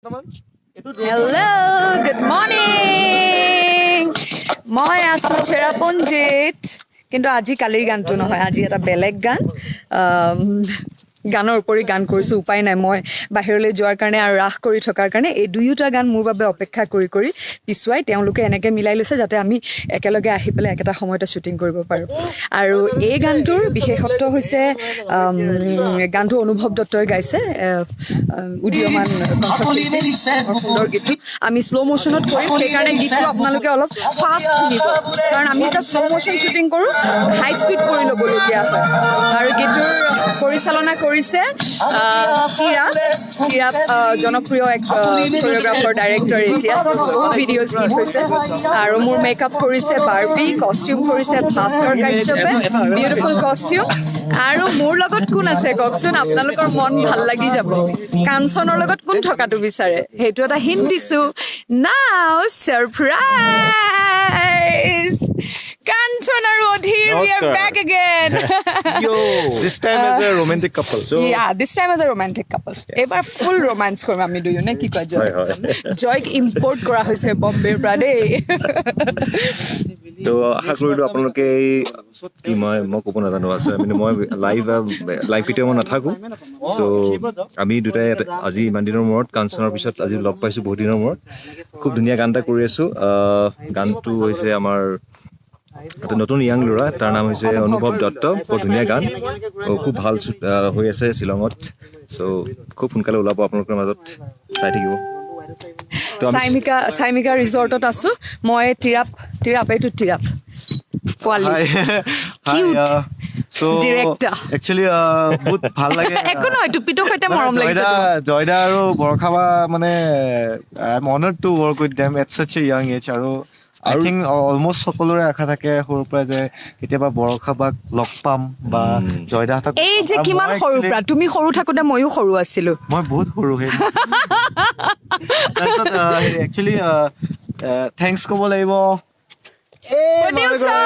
Hello, good morning. মই আছো চেৰাপুঞ্জিত কিন্তু আজি কালিৰ গানটো নহয় আজি এটা বেলেগ গান গানৰ উপৰি গান কৰিছো উপায় নাই মই বাহিৰলৈ যোৱাৰ কাৰণে আৰু ৰাস কৰি থকাৰ কাৰণে এই দুয়োটা গান মোৰ বাবে অপেক্ষা কৰি পিছুৱাই তেওঁলোকে এনেকে মিলাই লৈছে যাতে আমি একেলগে আহি পেলাই একেটা সময়তে শ্বুটিং কৰিব পাৰোঁ আৰু এই গানটোৰ বিশেষত্ব হৈছে গানটো অনুভৱ দত্তই গাইছে উদীয়মান কণ্ঠশিল্পী সুন্দৰ গীতটো আমি শ্ল' মোশ্যনত কৰিম সেইকাৰণে গীতটো আপোনালোকে অলপ ফাষ্ট শুনিব কাৰণ আমি এটা শ্ল' মোশ্যন শ্বুটিং কৰোঁ হাই স্পীড কৰি ল'বলগীয়া হয় আৰু গীতটোৰ পৰিচালনা কৰিছে চিৰাপ জনপ্ৰিয় এক কোৰিঅ'গ্ৰাফাৰ ডাইৰেক্টৰ এতিয়া বহুত ভিডিঅ'জ হিট হৈছে আৰু মোৰ মেকআপ কৰিছে বাৰ্বি কষ্টিউম কৰিছে ভাস্কৰ কাশ্যপে বিউটিফুল কষ্টিউম আৰু মোৰ লগত কোন আছে কওকচোন আপোনালোকৰ মন ভাল লাগি যাব কাঞ্চনৰ লগত কোন থকাটো বিচাৰে সেইটো এটা হিণ্ট দিছো নাও surprise Kanchan and Odhir, we are back again. Yo, this time as a romantic couple. So yeah, this time as a romantic couple. Ever full romance korim ami duyo na ki koy joy. Joy import kora hoise Bombay pra dey. তো আশা কৰিলো আপোনালোকে কি মই ক'ব নাজানো আছে মানে মই লাইভ ভিডিঅ' মই নাথাকো চ' আমি দুটাই আজি ইমান দিনৰ মূৰত কাঞ্চনৰ পিছত আজি লগ পাইছোঁ বহুত দিনৰ মূৰত খুব ধুনীয়া গান এটা কৰি আছোঁ গানটো হৈছে আমাৰ এটা নতুন য়াং ল'ৰা তাৰ নাম হৈছে অনুভৱ দত্ত বৰ ধুনীয়া গান খুব ভাল হৈ আছে শ্বিলঙত চ' খুব সোনকালে ওলাব আপোনালোকৰ মাজত চাই থাকিব সাইমিকা ৰিজৰ্টত আছো মই টিৰাপ So actually বহুত ভাল লাগে একো নহয় টুপিটো সৈতে মৰম লাগিছে জয়দা আৰু বৰখাবা মানে I'm honored to work with them at such a young age আৰু I think almost সকলোৰে আশা থাকে সৰুৰ পৰা যে কেতিয়াবা বৰখাবাক লগ পাম বা জয়দাহঁতক এই যে কিমান সৰুৰ পৰা তুমি সৰু থাকোতে ময়ো সৰু আছিলো মই বহুত সৰু হে তাৰপিছত actually thanks ক'ব লাগিব Producer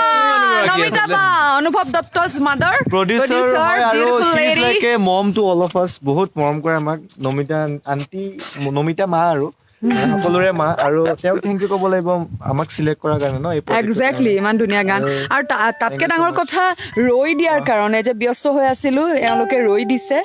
Nomita Ba, Anubhav Datta's mother. Producer beautiful she's lady. like a mom to all of us. বহুত মৰম কৰে আমাক নমিতা আন্টি নমিতা মা আৰু সকলোৰে মা আৰু তেওঁ থেংক ইউ ক'ব লাগিব আমাক সিলেক্ট কৰাৰ কাৰণে ন এক্স্যাক্টলি ইমান ধুনীয়া গান আৰু তাতকে ডাঙৰ কথা ৰৈ দিয়াৰ কাৰণে যে ব্যস্ত হৈ আছিলো এওঁলোকে ৰৈ দিছে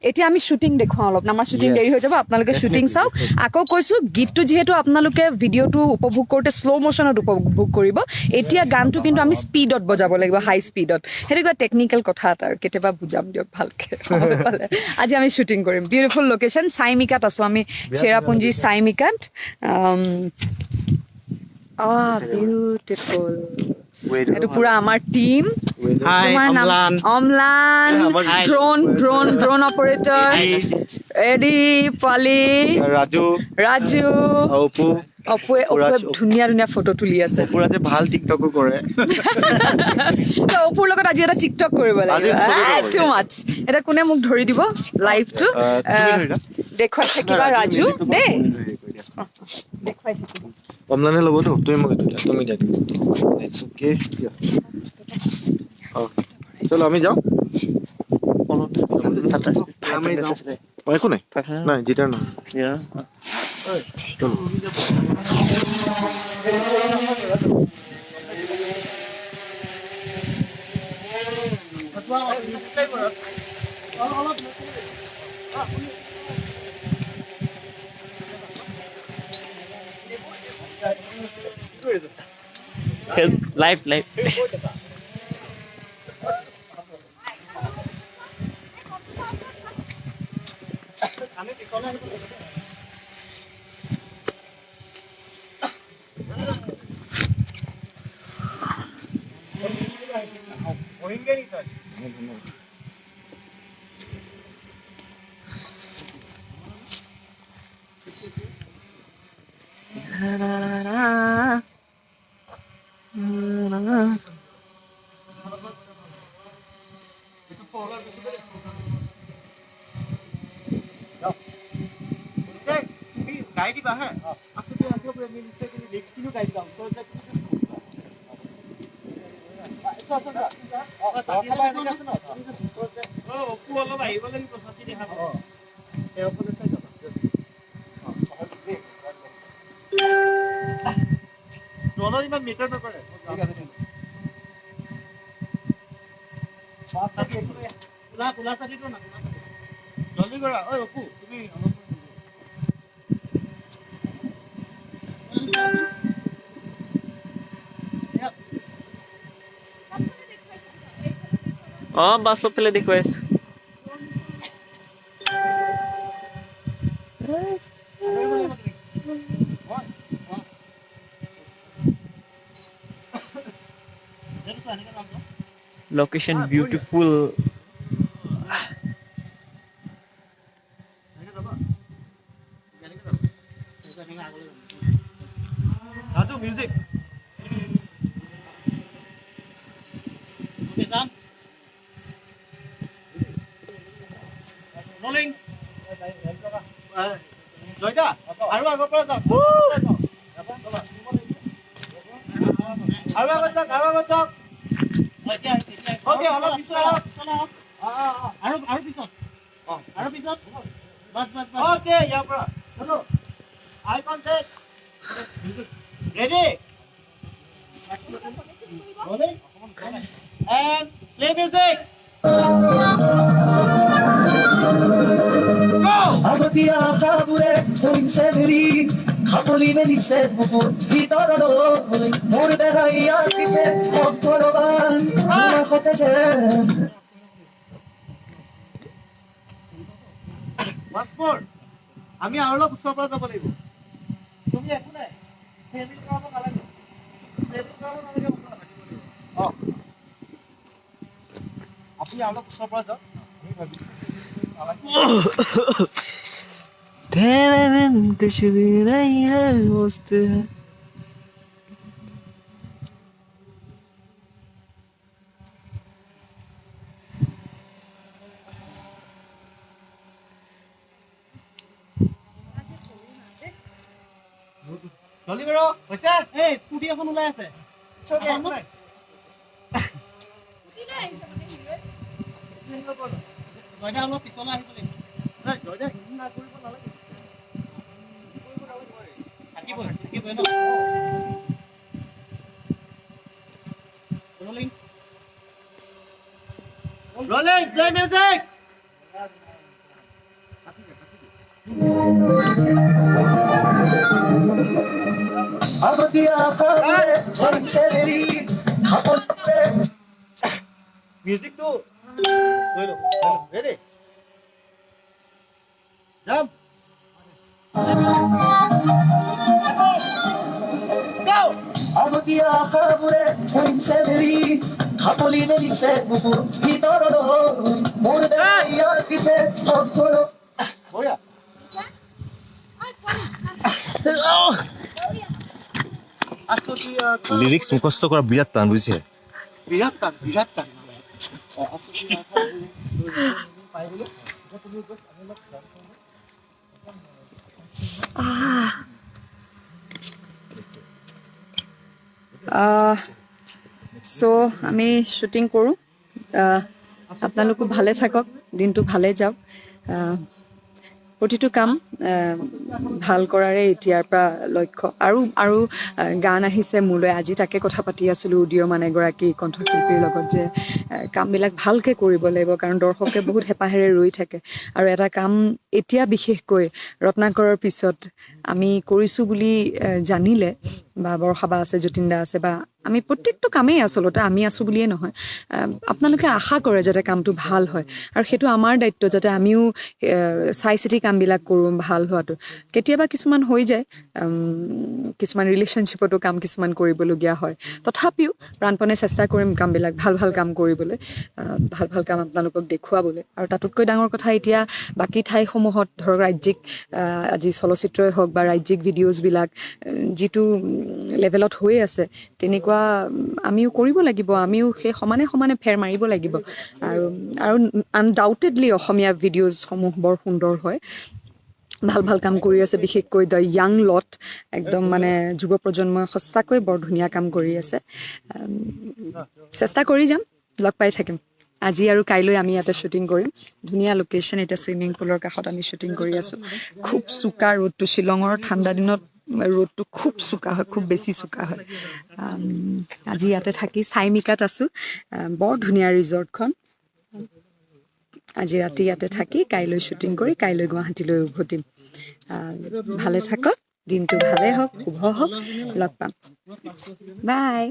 এতিয়া আমি শ্বুটিং দেখুৱাওঁ অলপ আমাৰ শ্বুটিং দেৰি হৈ যাব আপোনালোকে শ্বুটিং চাওক আকৌ কৈছো গীতটো যিহেতু আপোনালোকে ভিডিঅ'টো উপভোগ কৰোঁতে শ্ল' মোশ্যনত উপভোগ কৰিব এতিয়া গানটো কিন্তু আমি স্পীডত বজাব লাগিব হাই স্পীডত সেইটো কিবা টেকনিকেল কথা এটা আৰু কেতিয়াবা বুজাম দিয়ক ভালকে আজি আমি শ্বুটিং কৰিম বিউটিফুল লোকেশ্যন সাইমিকাত আছো আমি চেৰাপুঞ্জি সাইমিকাত বিউটিফুল এইটো পুৰা আমাৰ team Amlan drone operator Adi Pali Raju অপুৱে ধুনীয়া ফটো তুলি আছে পুৰা যে ভাল টিকটকো কৰে অপুৰ লগত আজি এটা টিকটক কৰিব লাগিব টু মাছ এটা কোনে মোক ধৰি দিব লাইভটো দেখুৱাই থাকিবা ৰাজু দেই দেখুৱাই থাকিব অমলানে ল'বতো তুমি যাই ইটস ওকে চলো আমি যাওঁ একো নাই নাই জিটাৰ নহয় চলো live গাই দিবা হ্যাঁ আসলে আসলে মিনিটে কিন্তু নেক্সট দিনও গাই দিবা তো যা অপু অলপ আহিব লাগিব ছাতি দেখাব ইমান মিটাৰ নকৰে ঠিক আছে কোলা চাটিটো না জলদি কৰা ঐ অপু তুমি বাছ চবফালে দেখুৱাই আছো location beautiful Raju, music. Okay, Sam. Rolling. Joyda, aru agor pora jao. Aru agor jao. Okay, alop pisot. Aru pisot. Bas. Okay, ya pora. Chalo. Eye contact. Ready? Rolling. And play music. Go! Abatia kabure, hoin severi, khapoli meli se bubu, hitorado, mor beraiya kise, ottoroban, hoteje. Once more. আমি আৰু অলপ ওচৰৰ পৰা যাব লাগিব তুমি একো নাই ফেমিলি কৰাব নালাগে আপুনি অলপ ওচৰৰ পৰা যাওক জলদি কৰ হৈছে এই স্কুটি এখন ওলাই আছে জয়দা অলপ পিছলৈ আহিব লাগিব জয়দা হিন্দী না কৰিব নালাগে থাকিবই ন rolling play music Abatia kabure, hoin severi, khapoli music to ready jump go Abatia kabure, hoin severi, khapoli meli se bubu, hitorado, mor beraiya kise, ottoro. বঢ়িয়া লিৰিক্স মুখস্থ কৰা বিৰাট টান বুজিছে বিৰাট টান চ' আমি শ্বুটিং কৰোঁ আপোনালোকো ভালে থাকক দিনটো ভালে যাওক প্ৰতিটো কাম ভাল কৰাৰে এতিয়াৰ পৰা লক্ষ্য আৰু গান আহিছে মোলৈ আজি তাকে কথা পাতি আছিলোঁ উদীয়মান এগৰাকী কণ্ঠশিল্পীৰ লগত যে কামবিলাক ভালকৈ কৰিব লাগিব কাৰণ দৰ্শকে বহুত হেঁপাহেৰে ৰৈ থাকে আৰু এটা কাম এতিয়া বিশেষকৈ ৰত্নাকৰৰ পিছত আমি কৰিছোঁ বুলি জানিলে বা বৰষাবা আছে যতীন দা আছে বা আমি প্ৰত্যেকটো কামেই আচলতে আমি আছোঁ বুলিয়ে নহয় আপোনালোকে আশা কৰে যাতে কামটো ভাল হয় আৰু সেইটো আমাৰ দায়িত্ব যাতে আমিও চাই চিতি কামবিলাক কৰোঁ ভাল হোৱাটো কেতিয়াবা কিছুমান হৈ যায় কিছুমান ৰিলেশ্যনশ্বিপতো কাম কিছুমান কৰিবলগীয়া হয় তথাপিও প্ৰাণপণে চেষ্টা কৰিম কামবিলাক ভাল কাম কৰিবলৈ ভাল কাম আপোনালোকক দেখুৱাবলৈ আৰু তাতোতকৈ ডাঙৰ কথা এতিয়া বাকী ঠাইসমূহত ধৰক ৰাজ্যিক আজি চলচ্চিত্ৰই হওক বা ৰাজ্যিক ভিডিঅ'জবিলাক যিটো লেভেলত হৈ আছে তেনেকুৱা আমিও কৰিব লাগিব আমিও সেই সমানে ফেৰ মাৰিব লাগিব আৰু আনডাউটেডলি অসমীয়া ভিডিঅ'জসমূহ বৰ সুন্দৰ হয় ভাল কাম কৰি আছে বিশেষকৈ দ্য য়াং লট একদম মানে যুৱ প্ৰজন্মই সঁচাকৈ বৰ ধুনীয়া কাম কৰি আছে চেষ্টা কৰি যাম লগ পাই থাকিম আজি আৰু কাইলৈ আমি ইয়াতে শ্বুটিং কৰিম ধুনীয়া লোকেশ্যন এতিয়া ছুইমিং পুলৰ কাষত আমি শ্বুটিং কৰি আছোঁ খুব চোকা ৰ'দটো শ্বিলঙৰ ঠাণ্ডা দিনত ৰ'দটো খুব চোকা হয়, খুব বেছি চোকা হয়। আজি ইয়াতে থাকি চাইমিকাত আছোঁ। বৰ ধুনীয়া ৰিজৰ্টখন। আজি ৰাতি ইয়াতে থাকি কাইলৈ শ্বুটিং কৰি কাইলৈ গুৱাহাটীলৈ উভতিম। ভালে থাকক, দিনটো ভালে হওক, শুভ হওক, লগ পাম। বাই।